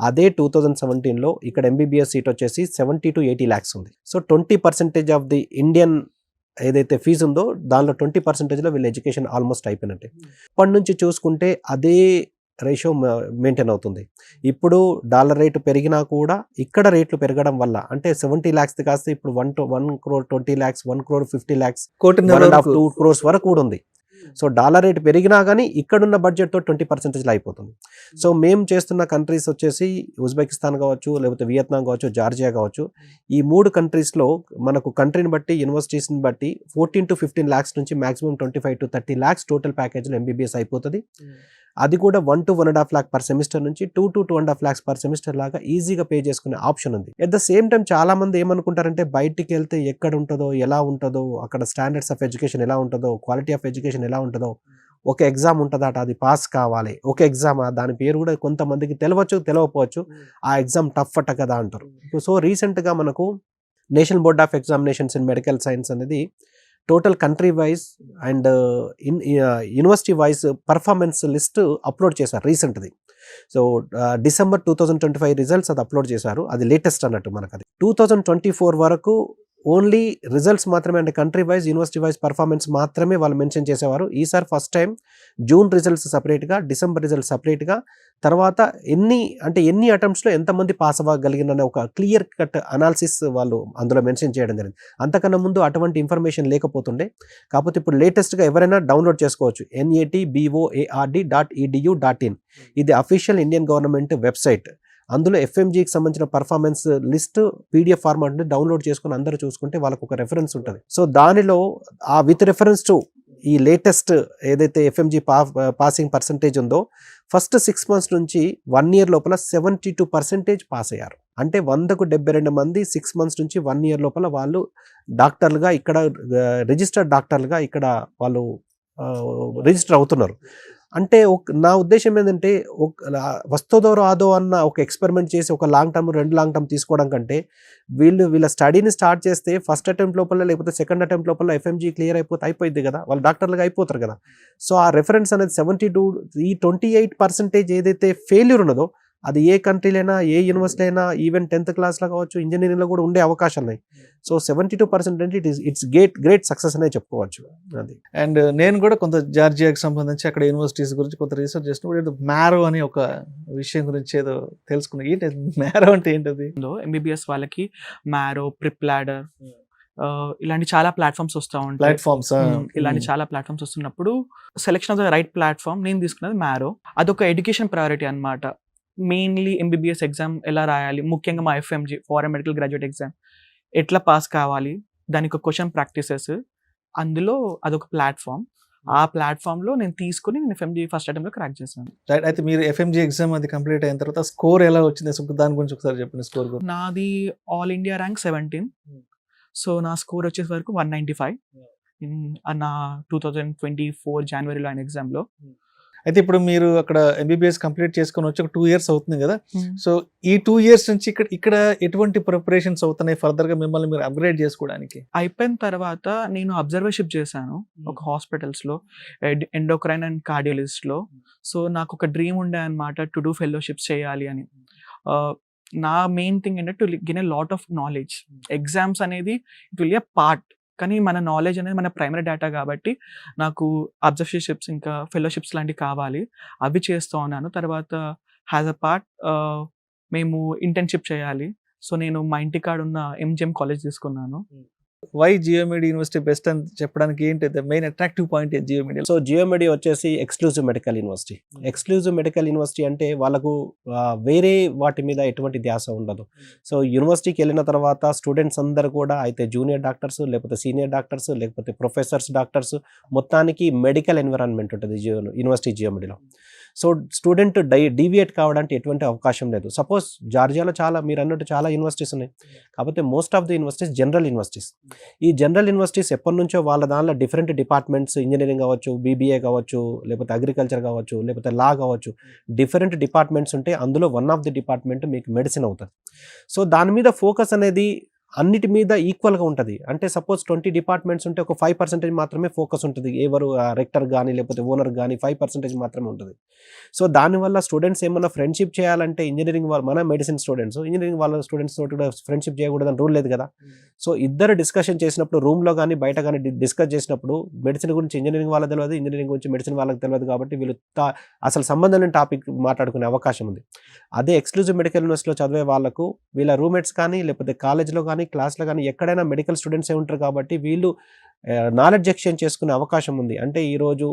అదే 2017లో ఇక్కడ MBBS సీట్ వచ్చేసి 70 to 80 lakhs ఉంది. సో 20% ఆఫ్ ది ఇండియన్ ఏదైతే ఫీజు ఉందో దానిలో 20%లో వీళ్ళ ఎడ్యుకేషన్ ఆల్మోస్ట్ అయిపోయినట్టే. ఇప్పటి నుంచి చూసుకుంటే అదే రేషియో మెయింటైన్ అవుతుంది. ఇప్పుడు డాలర్ రేటు పెరిగినా కూడా ఇక్కడ రేట్లు పెరగడం వల్ల అంటే 70 lakhs కాస్త ఇప్పుడు 1 crore 20 lakhs, 1 crore 50 lakhs, 1.5-2 crores వరకు కూడా ఉంది. సో డాలర్ రేట్ పెరిగినా కానీ ఇక్కడున్న బడ్జెట్తో 20% అయిపోతుంది. సో మేము చేస్తున్న కంట్రీస్ వచ్చేసి ఉజ్బెకిస్తాన్ కావచ్చు, లేకపోతే వియత్నాం కావచ్చు, జార్జియా కావచ్చు. ఈ 3 కంట్రీస్లో మనకు కంట్రీని బట్టి, యూనివర్సిటీస్ని బట్టి 14 to 15 lakhs నుంచి మాక్సిమం 25 to 30 lakhs టోటల్ ప్యాకేజ్లో MBBS అయిపోతుంది. అది కూడా 1 to 1.5 lakh పర్ సెమిస్టర్ నుంచి 2 to 2.5 lakhs పర్ సెమిస్టర్ లాగా ఈజీగా పే చేసుకునే ఆప్షన్ ఉంది. ఎట్ ద సేమ్ టైం చాలా మంది ఏమనుకుంటారంటే బయటికి వెళ్తే ఎక్కడ ఉంటుందో, ఎలా ఉంటుందో, అక్కడ స్టాండర్డ్స్ ఆఫ్ ఎడ్యుకేషన్ ఎలా ఉంటుందో, క్వాలిటీ ఆఫ్ ఎడ్యుకేషన్ ఎలా ఉంటుందో, ఒక ఎగ్జామ్ ఉంటుందట, అది పాస్ కావాలి, ఒక ఎగ్జామ్, దాని పేరు కూడా కొంతమందికి తెలియకపోవచ్చు, ఆ ఎగ్జామ్ టఫ్ అట కదా అంటారు. సో రీసెంట్గా మనకు national board of examinations in medical science అనేది total country wise and university wise performance list upload చేశారు రీసెంట్ది. సో December 2025 రిజల్ట్స్ అది అప్లోడ్ చేశారు. అది లేటెస్ట్ అన్నట్టు మనకు. అది 2024 వరకు ఓన్లీ రిజల్ట్స్ మాత్రమే, అంటే country wise, university wise performance మాత్రమే వాళ్ళు మెన్షన్ చేసేవారు. ఈసారి ఫస్ట్ టైం జూన్ రిజల్ట్స్ సపరేట్గా, డిసెంబర్ రిజల్ట్స్ సపరేట్గా, తర్వాత ఎన్ని అటెంప్ట్స్లో ఎంతమంది పాస్ అవ్వగలిగిన ఒక క్లియర్ కట్ అనాలిసిస్ వాళ్ళు అందులో మెన్షన్ చేయడం జరిగింది. అంతకన్నా ముందు అటువంటి ఇన్ఫర్మేషన్ లేకపోతుండే. కాకపోతే ఇప్పుడు లేటెస్ట్గా ఎవరైనా డౌన్లోడ్ చేసుకోవచ్చు. natboard.edu.in. ఇది అఫీషియల్ ఇండియన్ గవర్నమెంట్ వెబ్సైట్. అందులో FMGకి సంబంధించిన పర్ఫార్మెన్స్ లిస్ట్ PDF ఫార్మాట్ని డౌన్లోడ్ చేసుకుని అందరూ చూసుకుంటే వాళ్ళకు ఒక రెఫరెన్స్ ఉంటుంది. సో దానిలో ఆ విత్ రెఫరెన్స్ టు ఈ లేటెస్ట్ ఏదైతే FMG పాసింగ్ పర్సంటేజ్ ఉందో ఫస్ట్ 6 months నుంచి 1 year లోపల 72% పాస్ అయ్యారు. అంటే 100కు 72 మంది 6 months నుంచి 1 year లోపల వాళ్ళు డాక్టర్లుగా ఇక్కడ రిజిస్టర్డ్ డాక్టర్లుగా ఇక్కడ వాళ్ళు రిజిస్టర్ అవుతున్నారు. అంటే నా ఉద్దేశం ఏంటంటే వస్తుందో రాదో అన్న ఒక ఎక్స్పెరిమెంట్ చేసి ఒక లాంగ్ టర్మ్ 2 లాంగ్ టర్మ్ తీసుకోవడం కంటే వీళ్ళ స్టడీని స్టార్ట్ చేస్తే ఫస్ట్ అటెంప్ట్ లోపల లేకపోతే సెకండ్ అటెంప్ట్ లోపల FMG క్లియర్ అయిపోయింది కదా, వాళ్ళు డాక్టర్లుగా అయిపోతారు కదా. సో ఆ రెఫరెన్స్ అనేది 72 ఈ 28% ఏదైతే ఫెయిల్యూర్ ఉన్నదో అది ఏ కంట్రీలైనా ఏ యూనివర్సిటీ అయినా ఈవెన్ 10th క్లాస్లో కావచ్చు ఇంజనీరింగ్లో కూడా ఉండే అవకాశాలు ఉన్నాయి. సో 72% అంటే ఇట్స్ గ్రేట్ సక్సెస్ అనే చెప్పుకోవచ్చు. అది అండ్ నేను కూడా కొంత జార్జియాకి సంబంధించి అక్కడ యూనివర్సిటీస్ గురించి కొంత రీసెర్చ్ చేసినప్పుడు ఏదో మ్యారో అని ఒక విషయం గురించి ఏదో తెలుసుకున్నా. ఏంటి మ్యారో అంటే ఏంటది? MBBS వాళ్ళకి మ్యారో, ప్రిప్ లాడర్ ఇలాంటి చాలా ప్లాట్ఫామ్స్ వస్తూ ఉంటాయి. ప్లాట్ఫామ్స్ ఇలాంటి చాలా ప్లాట్ఫామ్స్ వస్తున్నప్పుడు selection of the right platform నేను తీసుకున్నది మ్యారో. అదొక ఎడ్యుకేషన్ ప్రయారిటీ అన్నమాట. మెయిన్లీ MBBS ఎగ్జామ్ ఎలా రాయాలి, ముఖ్యంగా మా FMG foreign medical graduate exam ఎట్లా పాస్ కావాలి, దానికి ఒక క్వశ్చన్ ప్రాక్టీసెస్, అందులో అదొక ప్లాట్ఫామ్. ఆ ప్లాట్ఫామ్లో నేను తీసుకుని నేను FMG ఫస్ట్ అటెంప్ట్లో క్రాక్ చేశాను. రైట్. అయితే మీరు FMG ఎగ్జామ్ అది కంప్లీట్ అయిన తర్వాత స్కోర్ ఎలా వచ్చింది, దాని గురించి ఒకసారి చెప్పండి. స్కోర్ గురించి. నాది ఆల్ ఇండియా ర్యాంక్ 17. సో నా స్కోర్ వచ్చేసి వరకు 195 నా 2024 జనవరిలో అయిన ఎగ్జామ్లో. అయితే ఇప్పుడు మీరు అక్కడ MBBS కంప్లీట్ చేసుకొని వచ్చి ఒక 2 years అవుతుంది కదా. సో ఈ 2 years నుంచి ఇక్కడ ఎటువంటి ప్రిపరేషన్స్ అవుతున్నాయి ఫర్దర్ గా మిమ్మల్ని మీరు అప్గ్రేడ్ చేసుకోవడానికి? అయిపోయిన తర్వాత నేను అబ్జర్వర్షిప్ చేశాను ఒక హాస్పిటల్స్ లో, ఎండోక్రైన్ అండ్ కార్డియాలజిస్ట్ లో. సో నాకు ఒక డ్రీమ్ ఉండే అనమాట, టు డూ ఫెలోషిప్స్ చేయాలి అని. నా మెయిన్ థింగ్ ఏంటంటే to gain a lot of knowledge. Exams అనేది ఇట్ విల్ ఎ పార్ట్, కానీ మన నాలెడ్జ్ అనేది మన ప్రైమరీ డేటా కాబట్టి నాకు అబ్జర్వర్షిప్స్ ఇంకా ఫెలోషిప్స్ లాంటివి కావాలి. అవి చేస్తూ ఉన్నాను. తర్వాత హ్యాజ్ అ పార్ట్ మేము ఇంటర్న్షిప్ చేయాలి. సో నేను మా ఇంటికాడ ఉన్న MGM కాలేజ్ తీసుకున్నాను. వై జియోమెడి యూనివర్సిటీ బెస్ట్ అని చెప్పడానికి ఏంటి మెయిన్ అట్రాక్టివ్ పాయింట్ జియోమెడి? సో జియోమెడి వచ్చేసి exclusive medical university. Exclusive medical university అంటే వాళ్ళకు వేరే వాటి మీద ఎటువంటి ధ్యాస ఉండదు. సో యూనివర్సిటీకి వెళ్ళిన తర్వాత స్టూడెంట్స్ అందరూ కూడా అయితే జూనియర్ డాక్టర్స్ లేకపోతే సీనియర్ డాక్టర్స్ లేకపోతే ప్రొఫెసర్స్ డాక్టర్స్ మొత్తానికి మెడికల్ ఎన్విరాన్మెంట్ ఉంటుంది యూనివర్సిటీ జియోమెడిలో. సో స్టూడెంట్ డీవియేట్ కావడానికి ఎటువంటి అవకాశం లేదు. సపోజ్ జార్జియాలో మీరు అన్నట్టు చాలా యూనివర్సిటీస్ ఉన్నాయి, కాకపోతే most of the universities general universities. ఈ జనరల్ యూనివర్సిటీస్ ఎప్పటి నుంచో వాళ్ళ దానిలో డిఫరెంట్ డిపార్ట్మెంట్స్, ఇంజనీరింగ్ కావచ్చు, BBA కావచ్చు, లేకపోతే అగ్రికల్చర్ కావచ్చు, లేకపోతే లా కావచ్చు, డిఫరెంట్ డిపార్ట్మెంట్స్ ఉంటే అందులో వన్ ఆఫ్ ది డిపార్ట్మెంట్ మీకు మెడిసిన్ అవుతుంది. సో దాని మీద ఫోకస్ అనేది అన్నిటి మీద ఈక్వల్గా ఉంటుంది. అంటే సపోజ్ 20 డిపార్ట్మెంట్స్ ఉంటే ఒక 5% మాత్రమే ఫోకస్ ఉంటుంది. ఎవరు రెక్టర్ కానీ లేకపోతే ఓనర్ కానీ 5% మాత్రమే ఉంటుంది. సో దానివల్ల స్టూడెంట్స్ ఏమన్నా ఫ్రెండ్షిప్ చేయాలంటే ఇంజనీరింగ్ వాళ్ళు, మన మెడిసిన్ స్టూడెంట్స్ ఇంజనీరింగ్ వాళ్ళ స్టూడెంట్స్ తోటి కూడా ఫ్రెండ్షిప్ చేయకూడదని రూల్ లేదు కదా. సో ఇద్దరు డిస్కషన్ చేసినప్పుడు రూమ్లో కానీ బయట కానీ డిస్కస్ చేసినప్పుడు మెడిసిన్ గురించి ఇంజనీరింగ్ వాళ్ళకి తెలియదు, ఇంజనీరింగ్ గురించి మెడిసిన్ వాళ్ళకి తెలియదు. కాబట్టి వీళ్ళు అసలు సంబంధం లేని టాపిక్ మాట్లాడుకునే అవకాశం ఉంది. అదే ఎక్స్క్లూజివ్ మెడికల్ యూనివర్సిటీలో చదివే వాళ్ళకు వీళ్ళ రూమ్మేట్స్ కానీ లేకపోతే కాలేజ్లో కానీ క్లాస్లో కానీ ఎక్కడైనా మెడికల్ స్టూడెంట్సే ఉంటారు కాబట్టి వీళ్ళు నాలెడ్జ్ ఎక్స్చేంజ్ చేసుకునే అవకాశం ఉంది. అంటే ఈరోజు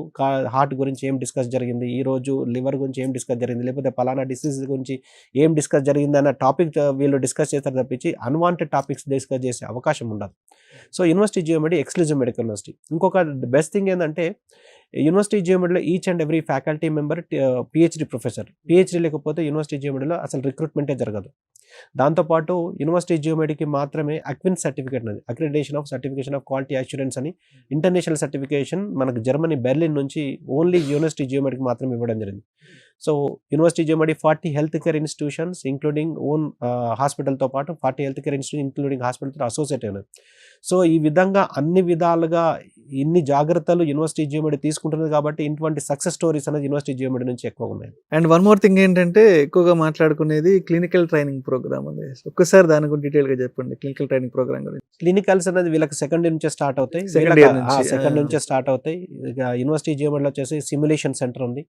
హార్ట్ గురించి ఏం డిస్కస్ జరిగింది, ఈరోజు లివర్ గురించి ఏం డిస్కస్ జరిగింది, లేకపోతే పలానా డిసీజ్ గురించి ఏం డిస్కస్ జరిగింది అన్న టాపిక్ వీళ్ళు డిస్కస్ చేస్తారు తప్పించి అన్వాంటెడ్ టాపిక్స్ డిస్కస్ చేసే అవకాశం ఉండదు. So university Geomedi exclusive medical university. ఇంకొక బెస్ట్ థింగ్ ఏంటంటే యూనివర్సిటీ జియోమెడిలో each and every faculty member PhD professor. PhD లేకపోతే యూనివర్సిటీ జియోమెడిలో అసలు రిక్రూట్మెంటే జరగదు. దాంతోపాటు యూనివర్సిటీ జియోమెడికి మాత్రమే అక్విన్స్ సర్టిఫికేట్ అనేది, accreditation of certification of quality assurance అని ఇంటర్నేషనల్ సర్టిఫికేషన్ మనకు జర్మనీ బెర్లిన్ నుంచి ఓన్లీ యూనివర్సిటీ జియోమెడికి మాత్రమే ఇవ్వడం జరిగింది. So university Geomedi 40 health care institutions including own హాస్పిటల్తో పాటు 40 హెల్త్ కేర్ ఇన్స్టిట్యూషన్ ఇంక్లూడింగ్ హాస్పిటల్తో అసోసియేట్ అయినది. సో ఈ విధంగా అన్ని విధాలుగా ఇన్ని జాగ్రత్తలు యూనివర్సిటీ జియోమెడి తీసుకుంటున్నది కాబట్టి ఇటువంటి సక్సెస్ స్టోరీస్ అనేది యూనివర్సిటీ జియోమెడి నుంచి ఎక్కువ ఉన్నాయి. అండ్ వన్ మోర్ థింగ్ ఏంటంటే ఎక్కువగా మాట్లాడుకునేది క్లినికల్ ట్రైనింగ్ ప్రోగ్రామ్ ఉంది. ఒక్కసారి దాని గురించి డీటెయిల్ గా చెప్పండి, క్లినికల్ ట్రైనింగ్ ప్రోగ్రామ్ గురించి. క్లినికల్స్ అనేది వీళ్ళకి సెకండ్ ఇయర్ నుంచే స్టార్ట్ అవుతాయి. సెకండ్ నుంచే స్టార్ట్ అవుతాయి. యూనివర్సిటీ జియోమెడిలో వచ్చేసి సిమ్యులేషన్ సెంటర్ ఉంది.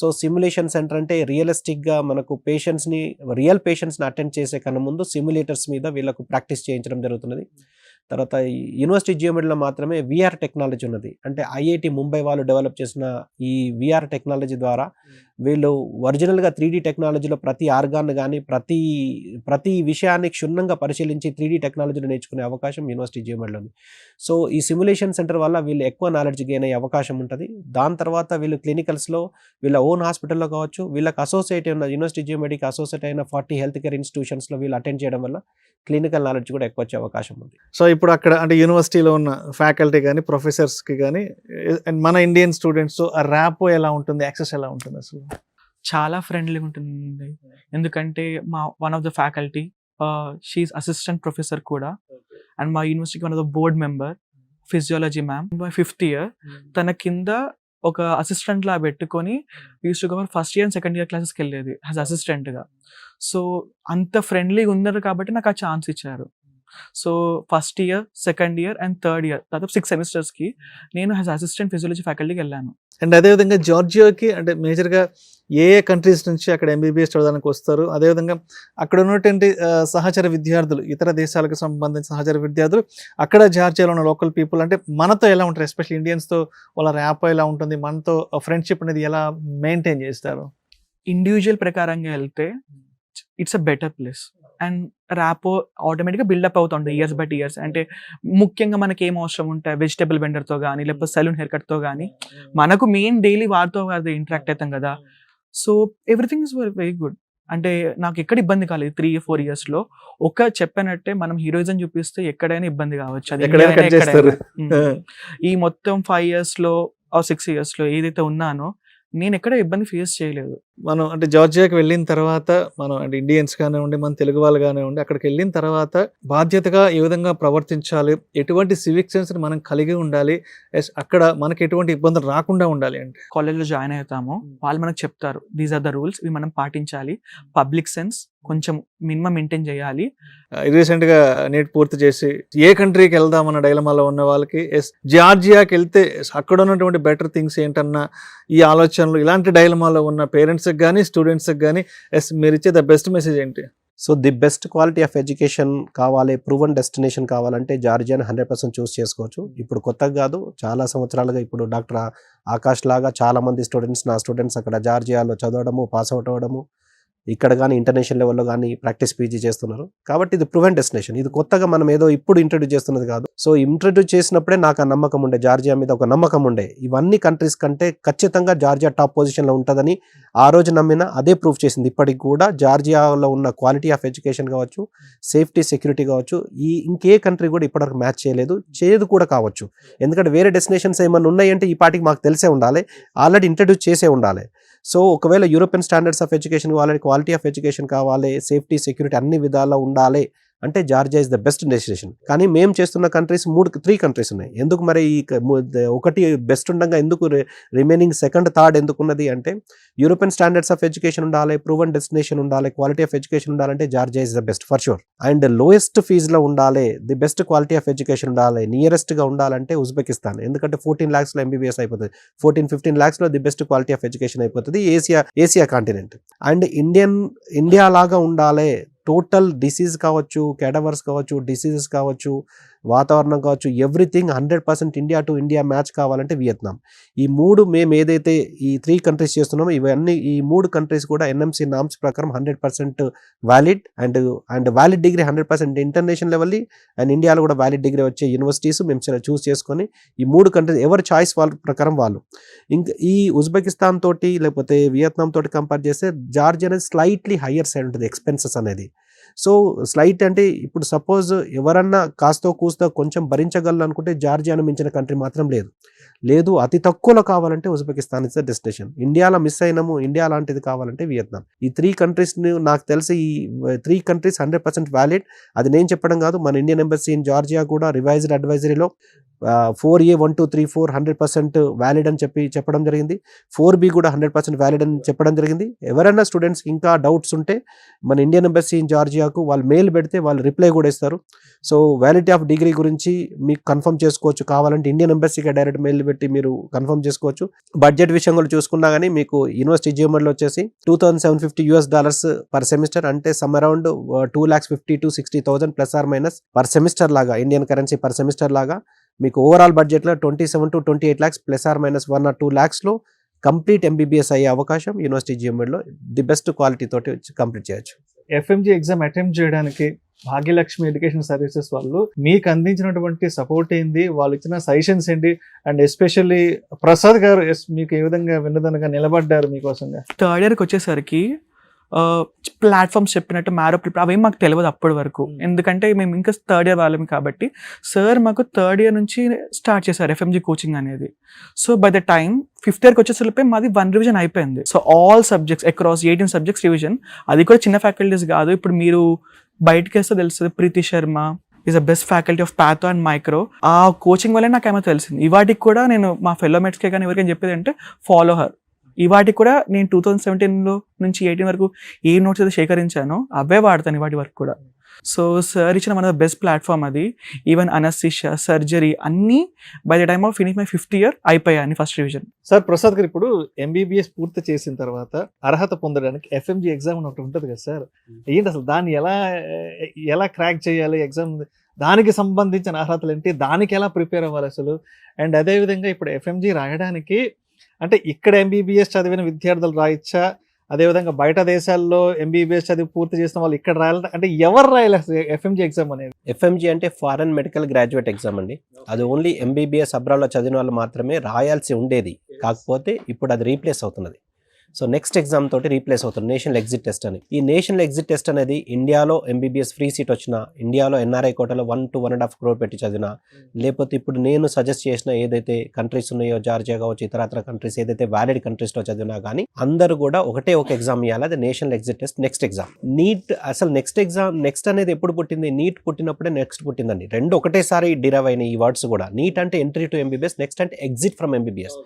సో సిమ్యులేషన్ సెంటర్ అంటే రియలిస్టిక్ గా మనకు రియల్ పేషెంట్స్ ని అటెండ్ చేసే కన్నా ముందు సిమ్యులేటర్స్ మీద వీళ్ళకు ప్రాక్టీస్ చేయించడం జరుగుతున్నది. తర్వాత యూనివర్సిటీ జియోమెడిలో మాత్రమే VR టెక్నాలజీ ఉన్నది. అంటే IIT ముంబై వాళ్ళు డెవలప్ చేసిన ఈ VR టెక్నాలజీ ద్వారా వీళ్ళు ఒరిజినల్గా 3D టెక్నాలజీలో ప్రతి ఆర్గాన్ కానీ ప్రతి విషయాన్ని క్షుణ్ణంగా పరిశీలించి 3D టెక్నాలజీలో నేర్చుకునే అవకాశం యూనివర్సిటీ జియోమెడిలో ఉంది. సో ఈ సిమ్యులేషన్ సెంటర్ వల్ల వీళ్ళు ఎక్కువ నాలెడ్జ్ గెయిన్ అయ్యే అవకాశం ఉంటుంది. దాని తర్వాత వీళ్ళు క్లినికల్స్లో వీళ్ళ ఓన్ హాస్పిటల్లో కావచ్చు, వీళ్ళకి అసోసియేట్ ఉన్న యూనివర్సిటీ జియోమెడికి అసోసియేట్ అయిన 40 హెల్త్ కేర్ ఇన్స్టిట్యూషన్స్లో వీళ్ళు అటెండ్ చేయడం వల్ల క్లినికల్ నాలెడ్జ్ కూడా ఎక్కువ వచ్చే అవకాశం ఉంది. సో ఇప్పుడు అక్కడ అంటే యూనివర్సిటీలో ఉన్న ఫ్యాకల్టీ కానీ ప్రొఫెసర్స్కి కానీ అండ్ మన ఇండియన్ స్టూడెంట్స్ ఆ ర్యాపో ఎలా ఉంటుంది, యాక్సెస్ ఎలా ఉంటుంది అసలు? చాలా ఫ్రెండ్లీగా ఉంటుంది. ఎందుకంటే మా one of the faculty she assistant professor కూడా, అండ్ మా యూనివర్సిటీకి one of the board member physiology ma'am. My 5th year తన కింద ఒక అసిస్టెంట్ లా పెట్టుకొని used to cover first year and second year క్లాసెస్కి వెళ్ళేది యాజ్ అసిస్టెంట్ గా. సో అంత ఫ్రెండ్లీగా ఉన్నారు కాబట్టి నాకు ఆ ఛాన్స్ ఇచ్చారు. So first year, second year and third year దాదాపు 6 semesters కి నేను యాజ్ అసిస్టెంట్ ఫిజియాలజీ ఫ్యాకల్టీకి వెళ్ళాను. అండ్ అదేవిధంగా జార్జియాకి అంటే మేజర్గా ఏ కంట్రీస్ నుంచి అక్కడ ఎంబీబీఎస్ చదవడానికి వస్తారు, అదేవిధంగా అక్కడ ఉన్నటువంటి సహచర విద్యార్థులు, ఇతర దేశాలకు సంబంధించిన సహచర విద్యార్థులు అక్కడ జార్జియాలో ఉన్న లోకల్ పీపుల్ అంటే మనతో ఎలా ఉంటారు, ఎస్పెషల్లీ ఇండియన్స్తో వాళ్ళ ర్యాపో ఎలా ఉంటుంది, మనతో ఫ్రెండ్షిప్ అనేది ఎలా మెయింటైన్ చేస్తారు? ఇండివిజువల్ ప్రకారంగా వెళ్తే it's a better place and rapport ఆటోమేటిక్గా బిల్డప్ అవుతుంది ఇయర్స్ బట్ ఇయర్స్. అంటే ముఖ్యంగా మనకి ఏం అవసరం ఉంటాయి, వెజిటబుల్ వెండర్తో కానీ లేకపోతే సెలూన్ హెయిర్ కట్తో కానీ మనకు మెయిన్ డైలీ వారితో అది ఇంటరాక్ట్ అవుతాం కదా. So everything is very good. అంటే నాకు ఎక్కడ ఇబ్బంది కాలేదు 3-4 yearsలో. చెప్పినట్టే మనం హీరోయిజం చూపిస్తే ఎక్కడైనా ఇబ్బంది కావచ్చు, అది ఈ మొత్తం 5 yearsలో 6 yearsలో ఏదైతే ఉన్నానో నేను ఎక్కడ ఇబ్బంది ఫేస్ చేయలేదు. మనం అంటే జార్జియాకి వెళ్ళిన తర్వాత మనం అంటే ఇండియన్స్ కానివ్వండి, మన తెలుగు వాళ్ళు కానివ్వండి, అక్కడికి వెళ్ళిన తర్వాత బాధ్యతగా ఏ విధంగా ప్రవర్తించాలి, ఎటువంటి సివిక్ సెన్స్ మనం కలిగి ఉండాలి, అక్కడ మనకి ఎటువంటి ఇబ్బందులు రాకుండా ఉండాలి అంటే కాలేజ్లో జాయిన్ అవుతాము, వాళ్ళు మనకు చెప్తారు దీస్ ఆర్ ద రూల్స్, ఇవి మనం పాటించాలి, పబ్లిక్ సెన్స్ కొంచెం మినిమం మెయింటైన్ చేయాలి. రీసెంట్గా నీట్ పూర్తి చేసి ఏ కంట్రీకి వెళ్దామన్న డైలమాలో ఉన్న వాళ్ళకి జార్జియాకి వెళ్తే అక్కడ ఉన్నటువంటి బెటర్ థింగ్స్ ఏంటన్నా ఈ ఆలోచనలు, ఇలాంటి డైలమాలో ఉన్న పేరెంట్స్కి కానీ స్టూడెంట్స్కి కానీ మీరు ఇచ్చే ద బెస్ట్ మెసేజ్ ఏంటి? So the best quality of education కావాలి, ప్రూవన్ డెస్టినేషన్ కావాలంటే జార్జియాని 100% చూస్ చేసుకోవచ్చు. ఇప్పుడు కొత్తగా కాదు, చాలా సంవత్సరాలుగా ఇప్పుడు డాక్టర్ ఆకాష్ లాగా చాలా మంది నా స్టూడెంట్స్ అక్కడ జార్జియాలో చదవడము, పాస్ అవుట్ అవ్వడము, ఇక్కడ కానీ ఇంటర్నేషనల్ లెవెల్లో కానీ ప్రాక్టీస్ పీజీ చేస్తున్నారు. కాబట్టి ఇది ప్రూవెన్ డెస్టినేషన్. ఇది కొత్తగా మనం ఏదో ఇప్పుడు ఇంట్రడ్యూస్ చేస్తున్నది కాదు. సో ఇంట్రడ్యూస్ చేసినప్పుడే నాకు ఆ నమ్మకం ఉండే, జార్జియా మీద ఒక నమ్మకం ఉండే. ఇవన్నీ కంట్రీస్ కంటే ఖచ్చితంగా జార్జియా టాప్ పొజిషన్లో ఉంటుందని ఆ రోజు నమ్మిన, అదే ప్రూఫ్ చేసింది. ఇప్పటికి కూడా జార్జియాలో ఉన్న క్వాలిటీ ఆఫ్ ఎడ్యుకేషన్ కావచ్చు, సేఫ్టీ సెక్యూరిటీ కావచ్చు, ఇంకే కంట్రీ కూడా ఇప్పటివరకు మ్యాచ్ చేయలేదు కూడా కావచ్చు. ఎందుకంటే వేరే డెస్టినేషన్స్ ఏమన్నా ఉన్నాయంటే ఈ పాటికి మాకు తెలిసే ఉండాలి, ఆల్రెడీ ఇంట్రడ్యూస్ చేసే ఉండాలి. సో ఒకవేళ యూరోపియన్ స్టాండర్డ్స్ ఆఫ్ ఎడ్యుకేషన్ కావాలి, క్వాలిటీ ఆఫ్ ఎడ్యుకేషన్ కావాలి, సేఫ్టీ సెక్యూరిటీ అన్ని విధాలా ఉండాలి అంటే Georgia is the best destination. కానీ మేము చేస్తున్న కంట్రీస్ 3 కంట్రీస్ ఉన్నాయి. ఎందుకు మరి ఒకటి బెస్ట్ ఉండగా ఎందుకు రిమైనింగ్ సెకండ్ థర్డ్ ఎందుకు ఉన్నది అంటే యూరోపియన్ స్టాండర్డ్స్ ఆఫ్ ఎడ్యుకేషన్ ఉండాలి, ప్రూవన్ డెస్టినేషన్ ఉండాలి, క్వాలిటీ ఆఫ్ ఎడ్యుకేషన్ ఉండాలంటే Georgia is the best for sure. And lowest ఫీజులో ఉండాలి, the best quality of education ఉండాలి, నియరెస్ట్గా ఉండాలంటే ఉజ్బెకిస్తాన్. ఎందుకంటే 14 lakhsలో ఎంబీబీఎస్ అయిపోతుంది, 14-15 lakhsలో the best quality of education అయిపోతుంది ఏసియా కాంటినెంట్. అండ్ ఇండియా లాగా ఉండాలి, టోటల్ డిసీజ్ కావచ్చు, క్యాడవర్స్ కావచ్చు, డిసీజెస్ కావచ్చు, వాతావరణం కావచ్చు, everything 100% India to India match కావాలంటే వియత్నాం. ఈ 3 మేము ఏదైతే ఈ 3 కంట్రీస్ చేస్తున్నామో ఇవన్నీ ఈ 3 కంట్రీస్ కూడా ఎన్ఎంసీ నామ్స్ ప్రకారం 100% valid and valid degree 100% international level and ఇండియాలో కూడా వ్యాలిడ్ డిగ్రీ వచ్చే యూనివర్సిటీస్ మేము చూస్ చేసుకొని ఈ 3 కంట్రీస్ ఎవరి చాయిస్ వాళ్ళ ప్రకారం వాళ్ళు. ఇంకా ఈ ఉజ్బెకిస్తాన్ తోటి లేకపోతే వియత్నాం తోటి కంపేర్ చేస్తే జార్జియా అనేది స్లైట్లీ హయ్యర్ సైడ్ ఉంటుంది ఎక్స్పెన్సెస్ అనేది. సో స్లైట్ అంటే ఇప్పుడు సపోజ్ ఎవరన్నా కాస్తో కూస్తో కొంచెం భరించగలరు అనుకుంటే జార్జియాను మించిన కంట్రీ మాత్రం లేదు. అతి తక్కువలో కావాలంటే ఉజ్బెకిస్తాన్ ఇస్ ద డెస్టినేషన్. ఇండియాలో మిస్ అయినాము, ఇండియా లాంటిది కావాలంటే వియత్నాం. ఈ 3 కంట్రీస్ని నాకు తెలిసి ఈ 3 కంట్రీస్ 100% వ్యాలిడ్. అది నేను చెప్పడం కాదు, మన ఇండియన్ ఎంబసీ ఇన్ జార్జియా కూడా రివైజ్డ్ అడ్వైజరీలో 4A 1 2 3 4 100% వ్యాలిడ్ అని చెప్పడం జరిగింది. 4B కూడా 100% వ్యాలిడ్ అని చెప్పడం జరిగింది. ఎవరైనా స్టూడెంట్స్ ఇంకా డౌట్స్ ఉంటే మన ఇండియన్ ఎంబసీ ఇన్ జార్జియాకు వాళ్ళు మెయిల్ పెడితే వాళ్ళు రిప్లై కూడా ఇస్తారు. సో వ్యాలిడిటీ ఆఫ్ డిగ్రీ గురించి మీకు కన్ఫర్మ్ చేసుకోవచ్చు, కావాలంటే ఇండియన్ ఎంబసీకి డైరెక్ట్ మెయిల్ పెట్టి మీరు కన్ఫర్మ్ చేసుకోవచ్చు. బడ్జెట్ విషయం కూడా చూసుకున్నా కానీ మీకు యూనివర్సిటీ జియోమర్లో వచ్చేసి $2,750 పర్ సెమిస్టర్, అంటే some around 2,50,000 to 60,000 ± per semester లాగా, ఇండియన్ కరెన్సీ పర్ సెమిస్టర్ లాగా మీకు ఓవరాల్ బడ్జెట్లో 27 to 28 lakhs ± 1 or 2 lakhsలో complete MBBS అయ్యే అవకాశం యూనివర్సిటీ జియోమర్లో ది బెస్ట్ క్వాలిటీ తోటి కంప్లీట్ చేయొచ్చు. FMG ఎగ్జామ్ అటెంప్ట్ చేయడానికి భాగ్యలక్ష్మి ఎడ్యుకేషన్ సర్వీసెస్ వాళ్ళు మీకు అందించినటువంటి సపోర్ట్ ఏంది, వాళ్ళు ఇచ్చిన సజెషన్స్ ఏంటి, అండ్ ఎస్పెషల్లీ ప్రసాద్ గారు మీకు ఏ విధంగా వెన్నుదన్నుగా నిలబడ్డారు మీకోసంగా? థర్డ్ ఇయర్కి వచ్చేసరికి ప్లాట్ఫామ్స్ చెప్పినట్టు మ్యారో ప్రిపేర్ అవేం మాకు తెలియదు అప్పటి వరకు, ఎందుకంటే మేము ఇంకా థర్డ్ ఇయర్ వాళ్ళం కాబట్టి సార్ మాకు థర్డ్ ఇయర్ నుంచి స్టార్ట్ చేశారు ఎఫ్ఎంజీ కోచింగ్ అనేది. So by the time fifth ఇయర్కి వచ్చేసరికి మాది 1 రివిజన్ అయిపోయింది. So all subjects across 18 subjects revision. అది కూడా చిన్న ఫ్యాకల్టీస్ కాదు, ఇప్పుడు మీరు బయటకి వేస్తే తెలుస్తుంది. Preeti Sharma is the best faculty of patho and micro. ఆ కోచింగ్ వల్లే నాకు ఏమో తెలిసింది. ఇవాటికి కూడా నేను మా ఫెలో మేట్స్కే కానీ ఎవరికైనా చెప్పేది అంటే ఫాలో హర్. ఇవాటికి కూడా నేను 2017 నుంచి 18 వరకు ఏ నోట్స్ అయితే సేకరించానో అవే వాడతాను ఇవాటి వరకు కూడా. సో సార్ ఇచ్చిన మన బెస్ట్ ప్లాట్ఫామ్ అది. ఈవెన్ అనస్థీషియా, సర్జరీ అన్నీ by the time of finish my 5th year అయిపోయాయి ఫస్ట్ రివిజన్. సార్ ప్రసాద్ గారు, ఇప్పుడు ఎంబీబీఎస్ పూర్తి చేసిన తర్వాత అర్హత పొందడానికి ఎఫ్ఎంజీ ఎగ్జామ్ అని ఒకటి ఉంటుంది కదా సార్, ఏంటి అసలు దాన్ని ఎలా క్రాక్ చేయాలి ఎగ్జామ్, దానికి సంబంధించిన అర్హతలు ఏంటి, దానికి ఎలా ప్రిపేర్ అవ్వాలి అసలు? అండ్ అదేవిధంగా ఇప్పుడు ఎఫ్ఎంజీ రాయడానికి అంటే ఇక్కడ ఎంబీబీఎస్ చదివిన విద్యార్థులు రాయొచ్చా, అదేవిధంగా బయట దేశాల్లో ఎంబీబీఎస్ చదివి పూర్తి చేసిన వాళ్ళు ఇక్కడ రాయాలి, అంటే ఎవరు రాయాలి ఎఫ్ఎంజీ ఎగ్జామ్ అనేది? ఎఫ్ఎంజీ అంటే ఫారెన్ మెడికల్ గ్రాడ్యుయేట్ ఎగ్జామ్ అండి. అది ఓన్లీ ఎంబీబీఎస్ అబ్రాడ్లో చదివిన వాళ్ళు మాత్రమే రాయాల్సి ఉండేది. కాకపోతే ఇప్పుడు అది రీప్లేస్ అవుతున్నది. సో నెక్స్ట్ ఎగ్జామ్ తోటి రీప్లేస్ అవుతుంది, నేషనల్ ఎగ్జిట్ టెస్ట్ అని. ఈ నేషనల్ ఎగ్జిట్ టెస్ట్ అనేది ఇండియాలో ఎంబీబీఎస్ ఫ్రీ సీట్ వచ్చినా, ఇండియాలో ఎన్ఆర్ఐ కోటాలో 1 to 1.5 crore పెట్టి చదివినా, లేకపోతే ఇప్పుడు నేను సజెస్ట్ చేసిన ఏదైతే కంట్రీస్ ఉన్నాయో, జార్జియా కావచ్చు, ఇతరత్ర కంట్రీస్ ఏదైతే వ్యాలిడ్ కంట్రీస్లో చదివినా కానీ అందరూ కూడా ఒక ఎగ్జామ్ ఇవ్వాలి, అది national exit test. Next exam NEET. అసలు నెక్స్ట్ అనేది ఎప్పుడు పుట్టింది? నీట్ పుట్టినప్పుడే నెక్స్ట్ పుట్టిందండి. రెండు ఒకటేసారి డిరైవ్ అయిన ఈ వర్డ్స్ కూడా. నీట్ అంటే ఎంట్రీ టు ఎంబీబీఎస్, నెక్స్ట్ అంటే exit from MBBS.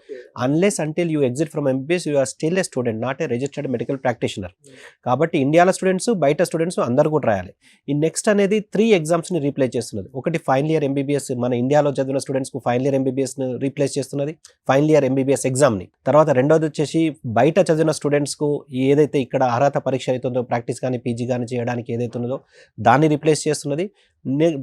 Unless until you exit from MBBS you are still a student, not a registered medical practitioner. కాబట్టి ఇండియాలో స్టూడెంట్స్, బయట స్టూడెంట్స్ అందరూ కూడా రాయాలి. ఈ నెక్స్ట్ అనేది 3 ఎగ్జామ్స్ని రీప్లేస్ చేస్తున్నది. ఒకటి ఫైనల్ ఇయర్ ఎంబీబీఎస్, మన ఇండియాలో చదివిన స్టూడెంట్స్కు ఫైనల్ ఇయర్ ఎంబీబీఎస్ని రీప్లేస్ చేస్తున్నది, ఫైనల్ ఇయర్ ఎంబీబీఎస్ ఎగ్జామ్ని. తర్వాత రెండోది వచ్చేసి బయట చదివిన స్టూడెంట్స్కు ఏదైతే ఇక్కడ అర్హత పరీక్ష అవుతుందో, ప్రాక్టీస్ కానీ పీజీ కానీ చేయడానికి ఏదైతే ఉన్నదో దాన్ని రీప్లేస్ చేస్తున్నది.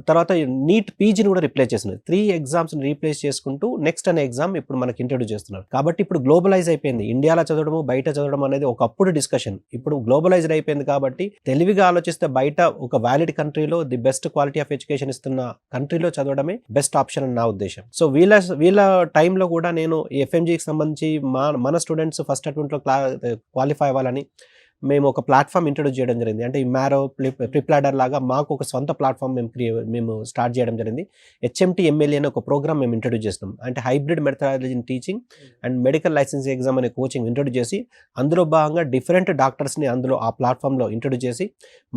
తర్వాత నీట్ పీజీని కూడా రీప్లేస్ చేస్తున్నది. 3 ఎగ్జామ్స్ని రీప్లేస్ చేసుకుంటూ నెక్స్ట్ అనే ఎగ్జామ్ ఇప్పుడు మనకి ఇంట్రడ్యూస్ చేస్తున్నారు. కాబట్టి ఇప్పుడు గ్లోబలైజ్ అయిపోయింది. ఇండియాలో చదవడము, బయట చదవడం అనేది ఒకప్పుడు డిస్కషన్, ఇప్పుడు గ్లోబలైజ్డ్ అయిపోయింది. కాబట్టి తెలివిగా ఆలోచిస్తే బయట ఒక వ్యాలిడ్ కంట్రీలో the best quality of education ఇస్తున్న కంట్రీలో చదవడమే బెస్ట్ ఆప్షన్ అని నా ఉద్దేశం. సో వీళ్ళ టైంలో కూడా నేను ఎఫ్ఎంజీకి సంబంధించి మన స్టూడెంట్స్ ఫస్ట్ అటెంప్ట్లో క్వాలిఫై అవ్వాలని మేము ఒక ప్లాట్ఫామ్ ఇంట్రొడ్యూస్ చేయడం జరిగింది. అంటే ఈ మ్యారో ప్రిప్లాడర్ లాగా మాకు ఒక సొంత ప్లాట్ఫామ్ మేము స్టార్ట్ చేయడం జరిగింది. HMT MLE అనే ఒక ప్రోగ్రామ్ మేము ఇంట్రొడ్యూస్ చేస్తున్నాం. అంటే hybrid methodology in teaching and medical licensing exam అనే కోచింగ్ ఇంట్రొడ్యూస్ చేసి, అందులో భాగంగా డిఫరెంట్ డాక్టర్స్ని అందులో ఆ ప్లాట్ఫామ్లో ఇంట్రొడ్యూస్ చేసి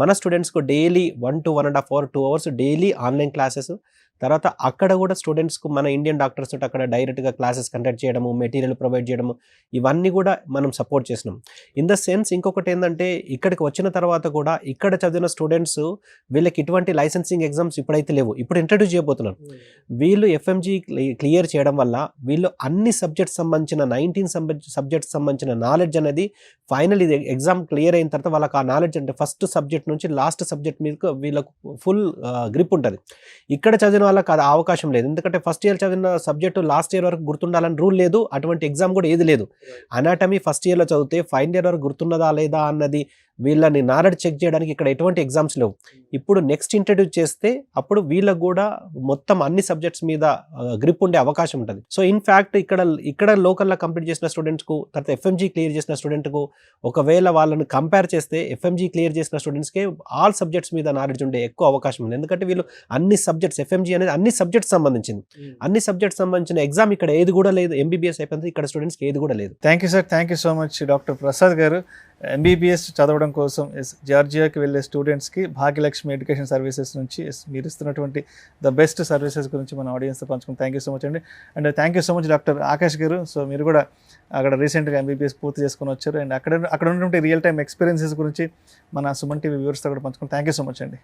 మన స్టూడెంట్స్కు daily 1 to 1.5 hour 2 hours daily online classes. తర్వాత అక్కడ కూడా స్టూడెంట్స్కు మన ఇండియన్ డాక్టర్స్ తోటి అక్కడ డైరెక్ట్గా క్లాసెస్ కండక్ట్ చేయడము, మెటీరియల్ ప్రొవైడ్ చేయడము, ఇవన్నీ కూడా మనం సపోర్ట్ చేసినాం. ఇన్ ద సెన్స్ ఇంకొకటి ఏంటంటే, ఇక్కడికి వచ్చిన తర్వాత కూడా ఇక్కడ చదివిన స్టూడెంట్స్ వీళ్ళకి ఇటువంటి లైసెన్సింగ్ ఎగ్జామ్స్ ఇప్పుడైతే లేవు, ఇప్పుడు ఇంట్రడ్యూస్ చేయబోతున్నారు. వీళ్ళు ఎఫ్ఎంజీ క్లియర్ చేయడం వల్ల వీళ్ళు అన్ని సబ్జెక్ట్స్ సంబంధించిన 19 సబ్జెక్ట్స్ సంబంధించిన నాలెడ్జ్ అనేది ఫైనల్ ఇది ఎగ్జామ్ క్లియర్ అయిన తర్వాత వాళ్ళకి ఆ నాలెడ్జ్ అంటే ఫస్ట్ సబ్జెక్ట్ నుంచి లాస్ట్ సబ్జెక్ట్ మీద వీళ్ళకు ఫుల్ గ్రిప్ ఉంటుంది. ఇక్కడ చదివిన వాళ్ళకి అది అవకాశం లేదు, ఎందుకంటే ఫస్ట్ ఇయర్ చదివిన సబ్జెక్టు లాస్ట్ ఇయర్ వరకు గుర్తుండాలని రూల్ లేదు, అటువంటి ఎగ్జామ్ కూడా ఏది లేదు. అనాటమీ ఫస్ట్ ఇయర్లో చదివితే ఫైనల్ ఇయర్ వరకు గుర్తున్నదా లేదా అన్నది వీళ్ళని నాలెడ్జ్ చెక్ చేయడానికి ఇక్కడ ఎటువంటి ఎగ్జామ్స్ లేవు. ఇప్పుడు నెక్స్ట్ ఇంట్రడ్యూస్ చేస్తే అప్పుడు వీళ్ళకు కూడా మొత్తం అన్ని సబ్జెక్ట్స్ మీద గ్రిప్ ఉండే అవకాశం ఉంటుంది. సో ఇన్ఫ్యాక్ట్ ఇక్కడ లోకల్లో కంప్లీట్ చేసిన స్టూడెంట్స్కు, తర్వాత ఎఫ్ఎంజీ క్లియర్ చేసిన స్టూడెంట్కు ఒకవేళ వాళ్ళని కంపేర్ చేస్తే ఎఫ్ఎంజీ క్లియర్ చేసిన స్టూడెంట్స్కే ఆల్ సబ్జెక్ట్స్ మీద నాలెడ్జ్ ఉండే ఎక్కువ అవకాశం ఉంది. ఎందుకంటే వీళ్ళు అన్ని సబ్జెక్ట్స్, ఎఫ్ఎంజీ అనేది అన్ని సబ్జెక్ట్స్ సంబంధించింది, అన్ని సబ్జెక్ట్స్ సంబంధించిన ఎగ్జామ్ ఇక్కడ ఏది కూడా లేదు. ఎంబీబీఎస్ అయిపోయింది, ఇక్కడ స్టూడెంట్స్కి ఏది కూడా లేదు. Thank you sir, thank you so much doctor Prasad గారు. ఎంబీబీఎస్ చదవడం కోసం జార్జియాకి వెళ్ళే స్టూడెంట్స్కి భాగ్యలక్ష్మి ఎడ్యుకేషన్ సర్వీసెస్ నుంచి మీరు ఇస్తున్నటువంటి ద బెస్ట్ సర్వీసెస్ గురించి మన ఆడియన్స్తో పంచుకుని థ్యాంక్ యూ సో మచ్ అండి. And thank you so much doctor Akash గారు. సో మీరు కూడా అక్కడ రీసెంట్గా ఎంబీబీఎస్ పూర్తి చేసుకుని వచ్చారు, అండ్ అక్కడ ఉన్నటువంటి రియల్ టైమ్ ఎక్స్పీరియన్సెస్ గురించి మన సుమన్ టీవీ వ్యూవర్స్తో కూడా పంచుకుని థ్యాంక్ యూ సో మచ్ అండి.